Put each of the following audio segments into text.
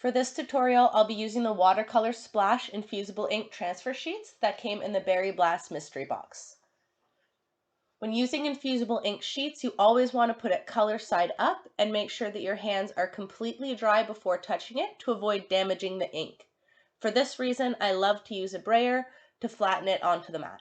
For this tutorial, I'll be using the Watercolor Splash Infusible Ink Transfer Sheets that came in the Berry Blast mystery box. When using infusible ink sheets, you always want to put it color side up and make sure that your hands are completely dry before touching it to avoid damaging the ink. For this reason, I love to use a brayer to flatten it onto the mat.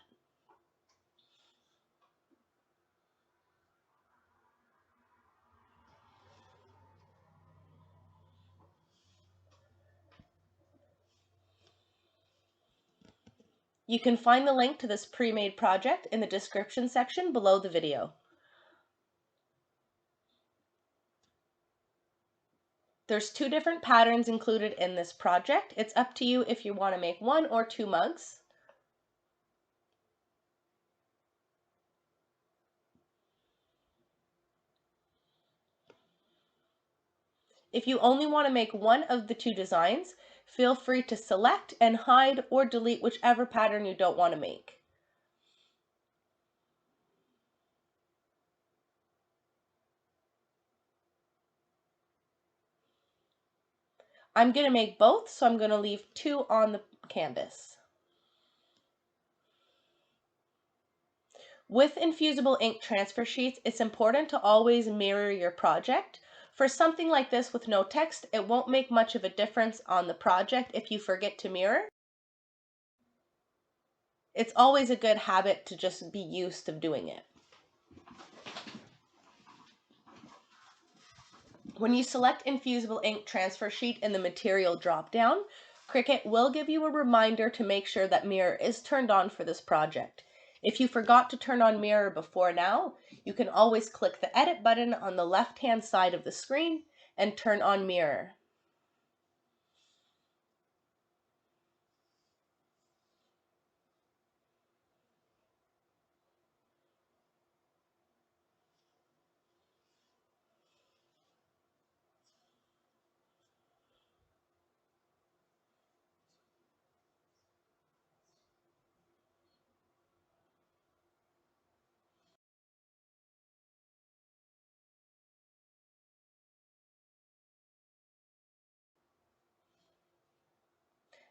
You can find the link to this pre-made project in the description section below the video. There's 2 different patterns included in this project. It's up to you if you want to make 1 or 2 mugs. If you only want to make one of the 2 designs, feel free to select and hide or delete whichever pattern you don't want to make. I'm going to make both, so I'm going to leave 2 on the canvas. With infusible ink transfer sheets, it's important to always mirror your project. For something like this with no text, it won't make much of a difference on the project if you forget to mirror. It's always a good habit to just be used to doing it. When you select Infusible Ink Transfer Sheet in the Material drop-down, Cricut will give you a reminder to make sure that Mirror is turned on for this project. If you forgot to turn on Mirror before now, you can always click the Edit button on the left-hand side of the screen and turn on Mirror.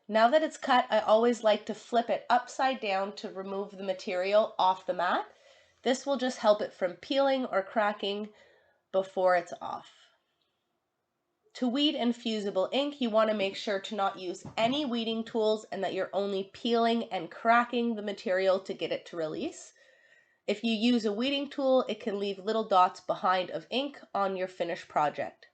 Now that it's cut, I always like to flip it upside down to remove the material off the mat. This will just help it from peeling or cracking before it's off. To weed infusible ink, you want to make sure to not use any weeding tools and that you're only peeling and cracking the material to get it to release. If you use a weeding tool, it can leave little dots behind of ink on your finished project.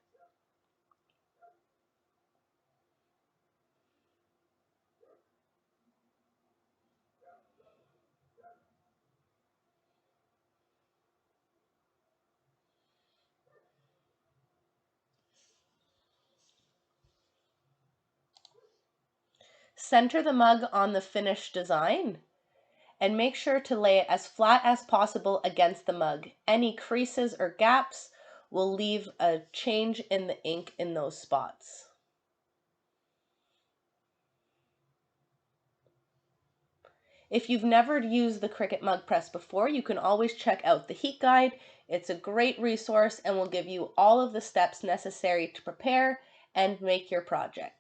Center the mug on the finished design and make sure to lay it as flat as possible against the mug. Any creases or gaps will leave a change in the ink in those spots. If you've never used the Cricut mug press before, you can always check out the heat guide. It's a great resource and will give you all of the steps necessary to prepare and make your project.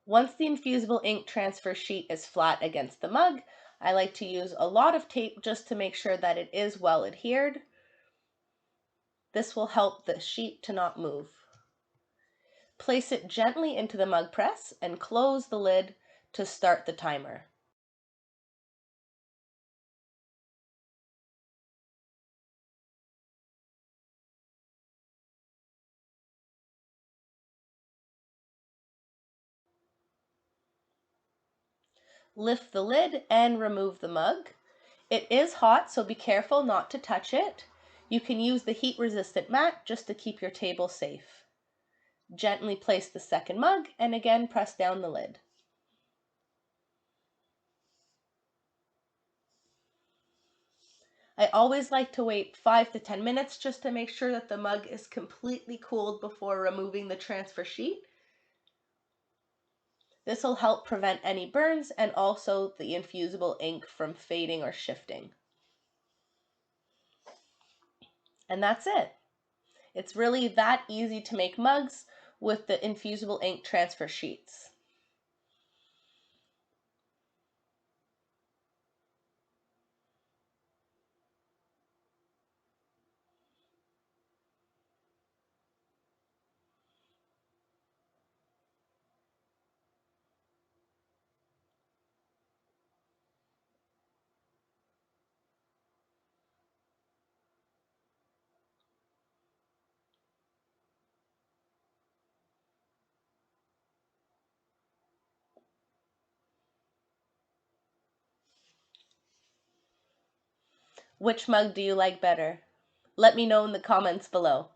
Once the infusible ink transfer sheet is flat against the mug, I like to use a lot of tape just to make sure that it is well adhered. This will help the sheet to not move. Place it gently into the mug press and close the lid to start the timer. Lift the lid and remove the mug. It is hot, so be careful not to touch it. You can use the heat-resistant mat just to keep your table safe. Gently place the second mug and again press down the lid. I always like to wait 5 to 10 minutes just to make sure that the mug is completely cooled before removing the transfer sheet. This will help prevent any burns and also the infusible ink from fading or shifting. And that's it. It's really that easy to make mugs with the infusible ink transfer sheets. Which mug do you like better? Let me know in the comments below.